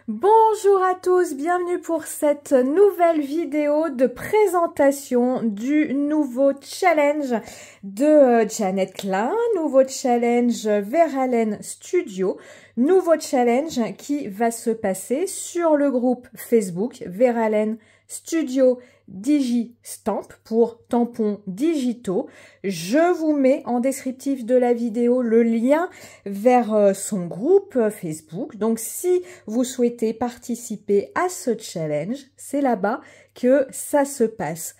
Bonjour à tous, bienvenue pour cette nouvelle vidéo de présentation du nouveau challenge de Janet Klein, nouveau challenge Verhaelen Studio, nouveau challenge qui va se passer sur le groupe Facebook Verhaelen Studio DigiStamp pour tampons digitaux. Je vous mets en descriptif de la vidéo le lien vers son groupe Facebook. Donc si vous souhaitez participer à ce challenge, c'est là-bas que ça se passe.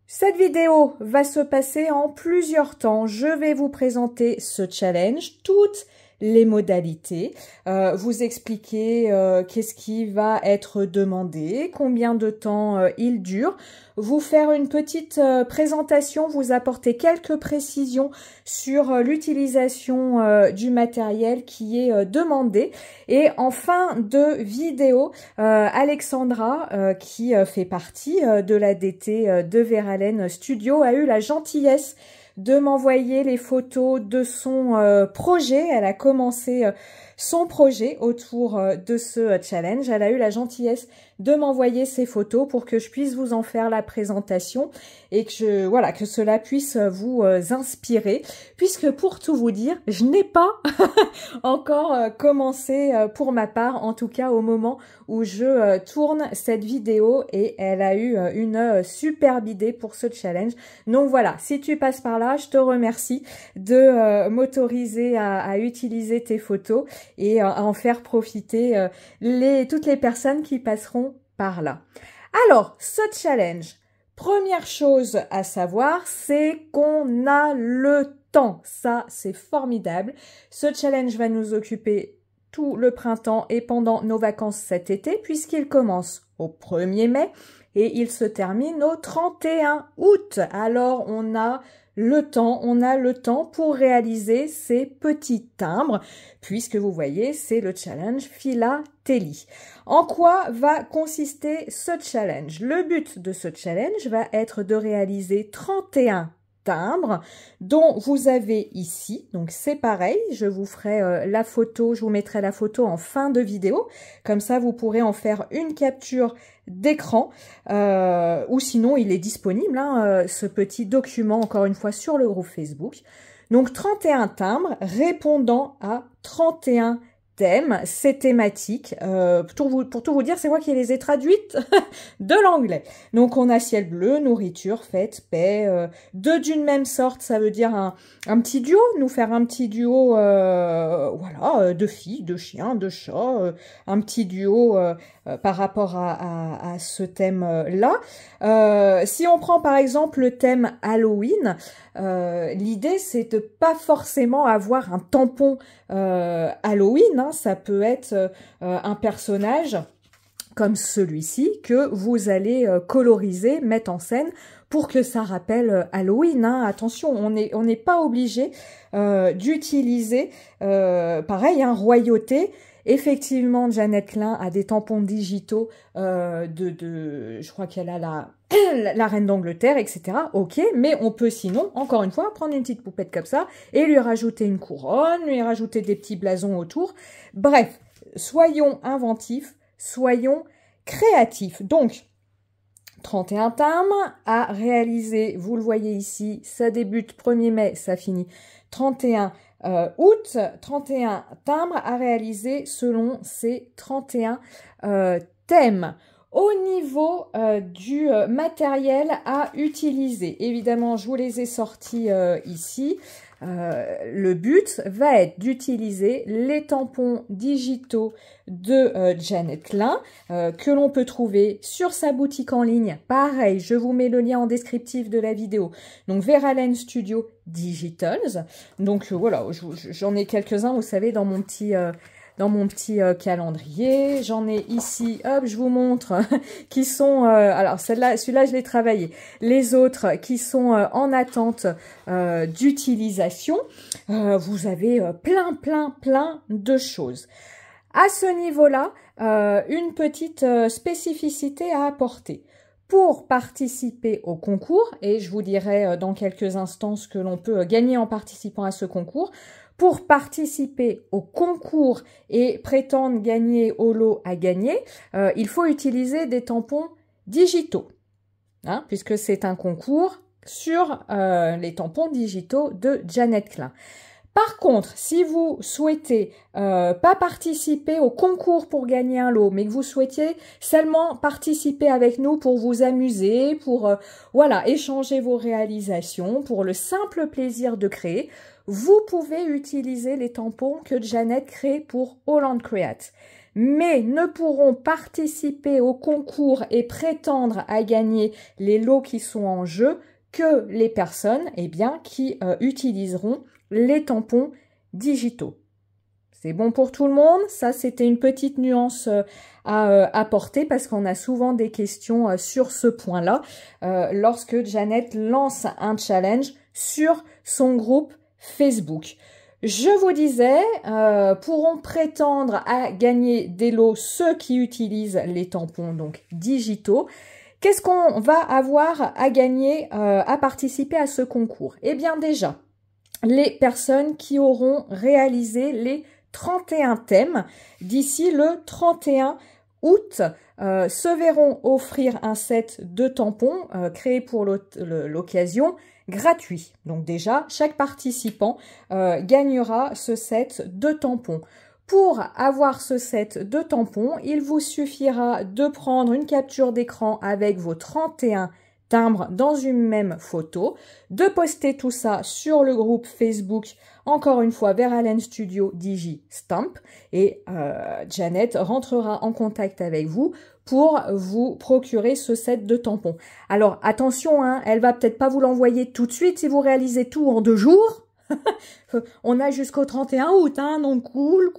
Cette vidéo va se passer en plusieurs temps. Je vais vous présenter ce challenge, toutes les modalités, vous expliquer qu'est-ce qui va être demandé, combien de temps il dure, vous faire une petite présentation, vous apporter quelques précisions sur l'utilisation du matériel qui est demandé. Et en fin de vidéo, Alexandra, qui fait partie de l'ADT de Verhaelen Studio, a eu la gentillesse de m'envoyer les photos de son projet. Elle a commencé son projet autour de ce challenge. Elle a eu la gentillesse de m'envoyer ces photos pour que je puisse vous en faire la présentation et que cela puisse vous inspirer, puisque pour tout vous dire, je n'ai pas encore commencé pour ma part, en tout cas au moment où je tourne cette vidéo, et elle a eu une superbe idée pour ce challenge. Donc voilà, si tu passes par là, je te remercie de m'autoriser à utiliser tes photos et à en faire profiter toutes les personnes qui passeront par là. Alors, ce challenge, première chose à savoir, c'est qu'on a le temps. Ça, c'est formidable. Ce challenge va nous occuper tout le printemps et pendant nos vacances cet été, puisqu'il commence au 1er mai et il se termine au 31 août. Alors, on a le temps pour réaliser ces petits timbres, puisque vous voyez, c'est le challenge philatélie. En quoi va consister ce challenge? Le but de ce challenge va être de réaliser 31 timbres dont vous avez ici, donc c'est pareil, je vous ferai la photo, je vous mettrai la photo en fin de vidéo, comme ça vous pourrez en faire une capture d'écran, ou sinon il est disponible, ce petit document, encore une fois, sur le groupe Facebook. Donc 31 timbres répondant à 31 thèmes, c'est thématique. Pour tout vous dire, c'est moi qui les ai traduites de l'anglais. Donc on a ciel bleu, nourriture, fête, paix, deux d'une même sorte, ça veut dire un petit duo, nous faire un petit duo, voilà, de filles, de chiens, de chats, un petit duo par rapport à ce thème-là. Si on prend par exemple le thème Halloween, l'idée c'est de pas forcément avoir un tampon Halloween, ça peut être un personnage comme celui-ci que vous allez coloriser, mettre en scène pour que ça rappelle Halloween. Attention, on n'est pas obligé d'utiliser, pareil, royauté. Effectivement, Janet Klein a des tampons digitaux je crois qu'elle a la reine d'Angleterre, etc. Ok, mais on peut sinon, encore une fois, prendre une petite poupette comme ça et lui rajouter une couronne, lui rajouter des petits blasons autour. Bref, soyons inventifs, soyons créatifs. Donc, 31 timbres à réaliser, vous le voyez ici, ça débute 1er mai, ça finit 31 août, 31 timbres à réaliser selon ces 31 thèmes. Au niveau du matériel à utiliser, évidemment, je vous les ai sortis ici. Le but va être d'utiliser les tampons digitaux de Janet Klein que l'on peut trouver sur sa boutique en ligne. Pareil, je vous mets le lien en descriptif de la vidéo. Donc Verhaelen Studio Digitals. Donc voilà, j'en ai quelques-uns, vous savez, dans mon petit calendrier. J'en ai ici, hop, je vous montre, qui sont, alors celui-là, je l'ai travaillé. Les autres qui sont en attente d'utilisation. Vous avez plein de choses. À ce niveau-là, une petite spécificité à apporter. Pour participer au concours, et je vous dirai dans quelques instants ce que l'on peut gagner en participant à ce concours, Pour participer au concours et prétendre gagner au lot à gagner, il faut utiliser des tampons digitaux, hein, puisque c'est un concours sur les tampons digitaux de Jeannette Klein. Par contre, si vous souhaitez pas participer au concours pour gagner un lot, mais que vous souhaitiez seulement participer avec nous pour vous amuser, pour voilà, échanger vos réalisations, pour le simple plaisir de créer, vous pouvez utiliser les tampons que Jeannette crée pour Holland Create, mais ne pourront participer au concours et prétendre à gagner les lots qui sont en jeu que les personnes qui utiliseront les tampons digitaux. C'est bon pour tout le monde? Ça, c'était une petite nuance à apporter parce qu'on a souvent des questions sur ce point-là lorsque Jeannette lance un challenge sur son groupe Facebook. Je vous disais, pourront prétendre à gagner des lots ceux qui utilisent les tampons donc digitaux. Qu'est-ce qu'on va avoir à gagner à participer à ce concours? Eh bien déjà, les personnes qui auront réalisé les 31 thèmes d'ici le 31 août se verront offrir un set de tampons créés pour l'occasion gratuit. Donc déjà, chaque participant gagnera ce set de tampons. Pour avoir ce set de tampons, il vous suffira de prendre une capture d'écran avec vos 31 timbres dans une même photo, de poster tout ça sur le groupe Facebook, encore une fois, Verallen Studio Digi Stamp, et Jeannette rentrera en contact avec vous pour vous procurer ce set de tampons. Alors attention, hein, elle va peut-être pas vous l'envoyer tout de suite si vous réalisez tout en 2 jours. On a jusqu'au 31 août, hein, donc cool,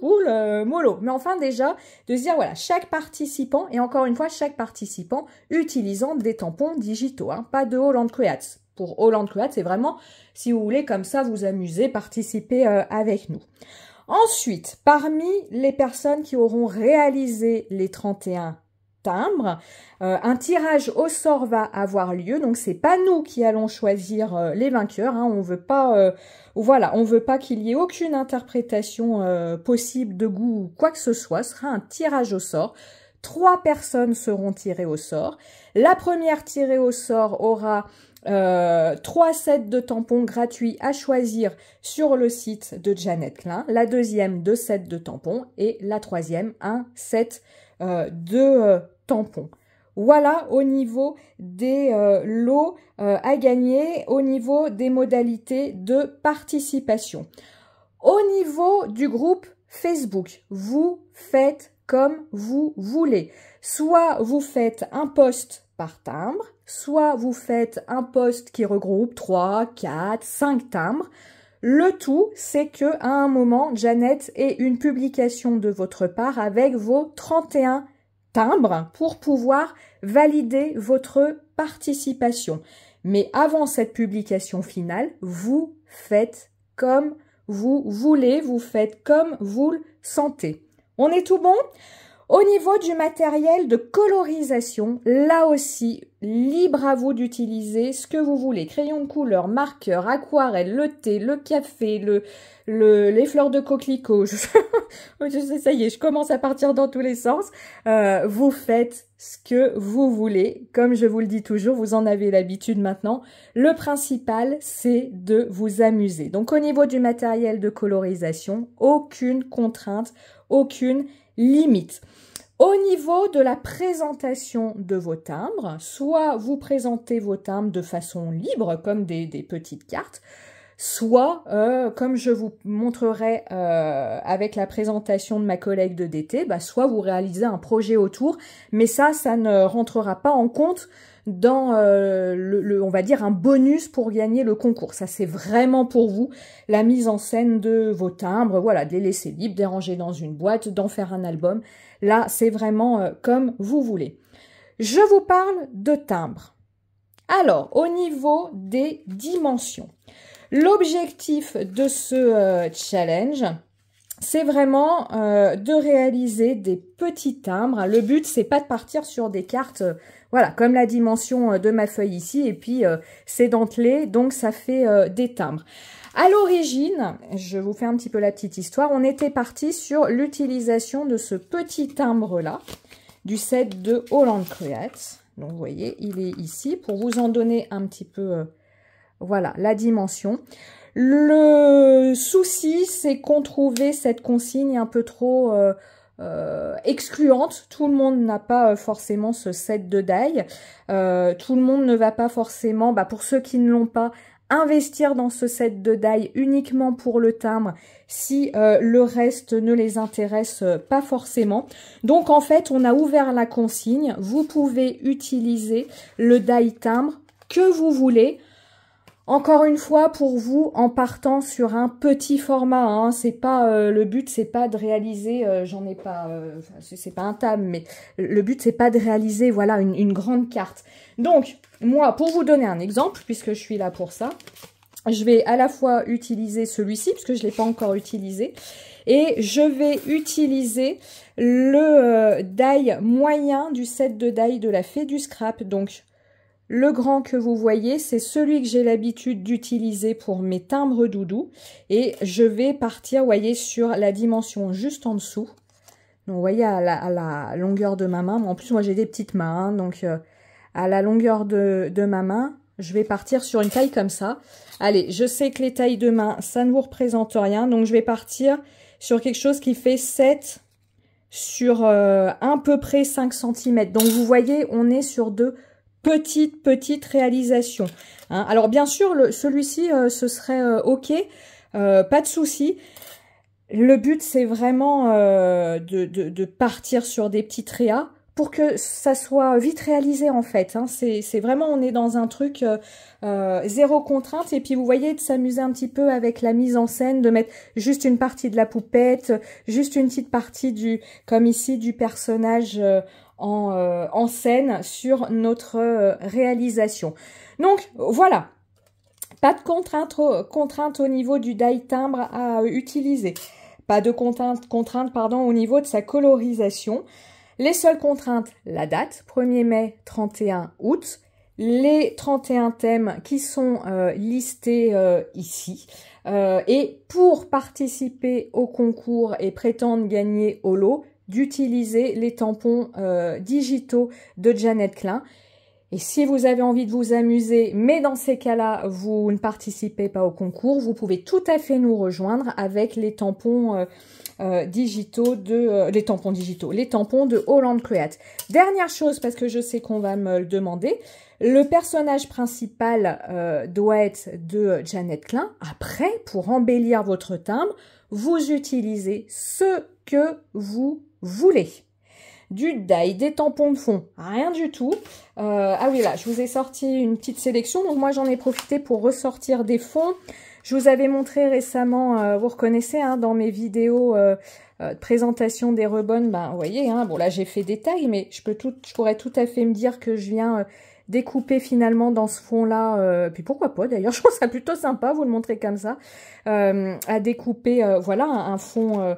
mollo. Mais enfin déjà, de se dire, voilà, chaque participant, et encore une fois, chaque participant utilisant des tampons digitaux, hein, pas de Holland Create. Pour Holland Create, c'est vraiment, si vous voulez, comme ça, vous amuser, participer avec nous. Ensuite, parmi les personnes qui auront réalisé les 31 timbres, un tirage au sort va avoir lieu, donc c'est pas nous qui allons choisir les vainqueurs, hein, on veut pas voilà, on veut pas qu'il y ait aucune interprétation possible de goût ou quoi que ce soit, ce sera un tirage au sort. 3 personnes seront tirées au sort. La première tirée au sort aura 3 sets de tampons gratuits à choisir sur le site de Jeannette Klein, la deuxième 2 sets de tampons et la troisième un set de tampons. Voilà au niveau des lots à gagner, au niveau des modalités de participation. Au niveau du groupe Facebook, vous faites comme vous voulez. Soit vous faites un post par timbre, soit vous faites un post qui regroupe 3, 4, 5 timbres. Le tout, c'est que à un moment, Jeannette ait une publication de votre part avec vos 31 timbres pour pouvoir valider votre participation. Mais avant cette publication finale, vous faites comme vous voulez, vous faites comme vous le sentez. On est tout bon? Au niveau du matériel de colorisation, là aussi, libre à vous d'utiliser ce que vous voulez. Crayon de couleur, marqueur, aquarelle, le thé, le café, les fleurs de coquelicot. Ça y est, je commence à partir dans tous les sens. Vous faites ce que vous voulez. Comme je vous le dis toujours, vous en avez l'habitude maintenant. Le principal, c'est de vous amuser. Donc au niveau du matériel de colorisation, aucune contrainte, aucune limite. Au niveau de la présentation de vos timbres, soit vous présentez vos timbres de façon libre, comme des petites cartes, soit, comme je vous montrerai avec la présentation de ma collègue de DT, soit vous réalisez un projet autour, mais ça ne rentrera pas en compte dans on va dire un bonus pour gagner le concours. Ça, c'est vraiment pour vous, la mise en scène de vos timbres, voilà, de les laisser libres, de les ranger dans une boîte, d'en faire un album. Là, c'est vraiment comme vous voulez. Je vous parle de timbres. Alors, au niveau des dimensions, l'objectif de ce challenge, c'est vraiment de réaliser des petits timbres. Le but, c'est pas de partir sur des cartes, voilà, comme la dimension de ma feuille ici, et puis c'est dentelé, donc ça fait des timbres. À l'origine, je vous fais un petit peu la petite histoire, on était parti sur l'utilisation de ce petit timbre-là, du set de Holland Create. Donc, vous voyez, il est ici pour vous en donner un petit peu, voilà, la dimension. Le souci, c'est qu'on trouvait cette consigne un peu trop excluante. Tout le monde n'a pas forcément ce set de die. Tout le monde ne va pas forcément, pour ceux qui ne l'ont pas, investir dans ce set de die uniquement pour le timbre si le reste ne les intéresse pas forcément. Donc en fait, on a ouvert la consigne. Vous pouvez utiliser le die timbre que vous voulez. Encore une fois, pour vous, en partant sur un petit format, hein, c'est pas le but, c'est pas de réaliser, j'en ai pas, c'est pas un table, mais le but c'est pas de réaliser, voilà, une grande carte. Donc, moi, pour vous donner un exemple, puisque je suis là pour ça, je vais à la fois utiliser celui-ci, puisque je l'ai pas encore utilisé, et je vais utiliser le die moyen du set de die de la Fée du Scrap, donc. Le grand que vous voyez, c'est celui que j'ai l'habitude d'utiliser pour mes timbres doudou. Et je vais partir, vous voyez, sur la dimension juste en dessous. Donc, vous voyez, à la longueur de ma main. En plus, moi, j'ai des petites mains. Hein, donc, à la longueur de ma main, je vais partir sur une taille comme ça. Allez, je sais que les tailles de main, ça ne vous représente rien. Donc, je vais partir sur quelque chose qui fait 7 sur à peu près 5 cm. Donc, vous voyez, on est sur de petite réalisation. Hein. Alors bien sûr, celui-ci, ce serait ok, pas de souci. Le but, c'est vraiment de partir sur des petites réas pour que ça soit vite réalisé en fait. Hein. C'est vraiment, on est dans un truc zéro contrainte. Et puis vous voyez, de s'amuser un petit peu avec la mise en scène, de mettre juste une partie de la poupette, juste une petite partie comme ici, du personnage en scène sur notre réalisation. Donc voilà, pas de contrainte au niveau du die timbre à utiliser, pas de contrainte au niveau de sa colorisation. Les seules contraintes, la date, 1er mai, 31 août, les 31 thèmes qui sont listés ici. Et pour participer au concours et prétendre gagner au lot, d'utiliser les tampons digitaux de Jeannette Klein. Et si vous avez envie de vous amuser, mais dans ces cas-là, vous ne participez pas au concours, vous pouvez tout à fait nous rejoindre avec les tampons digitaux les tampons de Holland Create. Dernière chose, parce que je sais qu'on va me le demander, le personnage principal doit être de Jeannette Klein. Après, pour embellir votre timbre, vous utilisez ce que vous voulez. Du die, des tampons de fond, rien du tout. Ah oui, là, je vous ai sorti une petite sélection. Donc moi, j'en ai profité pour ressortir des fonds. Je vous avais montré récemment, vous reconnaissez, hein, dans mes vidéos de présentation des rebonds, vous voyez, hein, bon là, j'ai fait des tailles, mais je pourrais tout à fait me dire que je viens découper finalement dans ce fond-là, puis pourquoi pas d'ailleurs, je trouve ça plutôt sympa, vous le montrer comme ça, à découper, voilà, un fond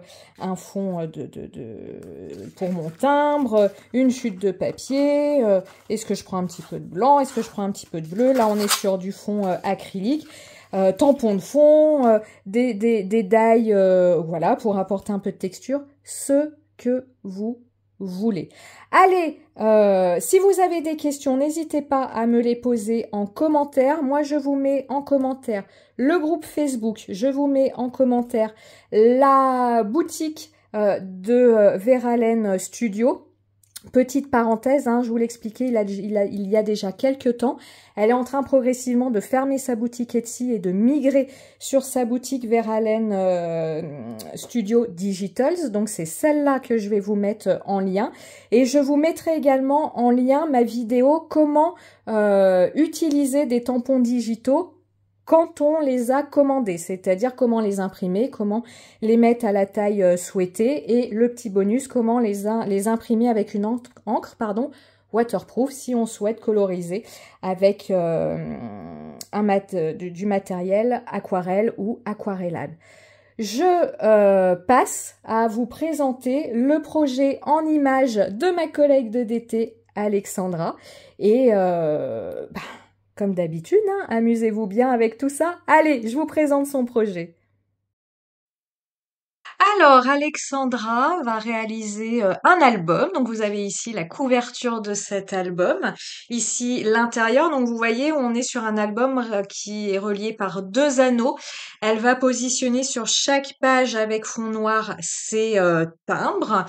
pour mon timbre, une chute de papier, est-ce que je prends un petit peu de blanc, est-ce que je prends un petit peu de bleu, là on est sur du fond acrylique, tampons de fond, des die, voilà, pour apporter un peu de texture, ce que vous voulez. Allez, si vous avez des questions, n'hésitez pas à me les poser en commentaire. Moi, je vous mets en commentaire le groupe Facebook. Je vous mets en commentaire la boutique de Verlaine Studio. Petite parenthèse, hein, je vous l'expliquais, il y a déjà quelques temps, elle est en train progressivement de fermer sa boutique Etsy et de migrer sur sa boutique Verlaine Studio Digitals. Donc c'est celle-là que je vais vous mettre en lien. Et je vous mettrai également en lien ma vidéo comment utiliser des tampons digitaux quand on les a commandés, c'est-à-dire comment les imprimer, comment les mettre à la taille souhaitée, et le petit bonus, comment les imprimer avec une encre waterproof si on souhaite coloriser avec du matériel aquarelle ou aquarellable. Je passe à vous présenter le projet en images de ma collègue de DT, Alexandra, et Comme d'habitude, hein, amusez-vous bien avec tout ça. Allez, je vous présente son projet. Alors, Alexandra va réaliser un album. Donc, vous avez ici la couverture de cet album. Ici, l'intérieur. Donc, vous voyez, on est sur un album qui est relié par deux anneaux. Elle va positionner sur chaque page avec fond noir ses timbres.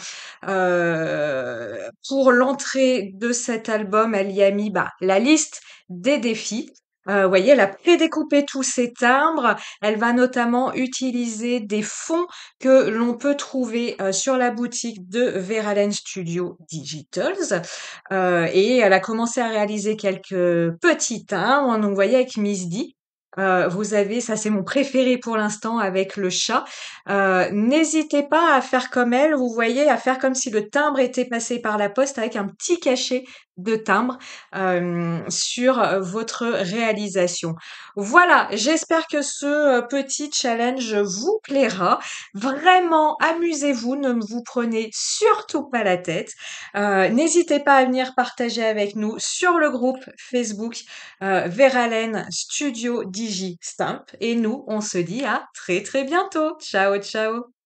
Pour l'entrée de cet album, elle y a mis la liste des défis. Vous voyez, elle a prédécoupé tous ces timbres. Elle va notamment utiliser des fonds que l'on peut trouver sur la boutique de Veralen Studio Digitals. Et elle a commencé à réaliser quelques petits timbres. Donc, vous voyez, avec Miss D. Vous avez, ça c'est mon préféré pour l'instant avec le chat. N'hésitez pas à faire comme elle, vous voyez, à faire comme si le timbre était passé par la poste avec un petit cachet de timbre sur votre réalisation. Voilà, j'espère que ce petit challenge vous plaira. Vraiment, amusez-vous, ne vous prenez surtout pas la tête. N'hésitez pas à venir partager avec nous sur le groupe Facebook Veralen Studio Digi Stamp. Et nous, on se dit à très très bientôt. Ciao, ciao.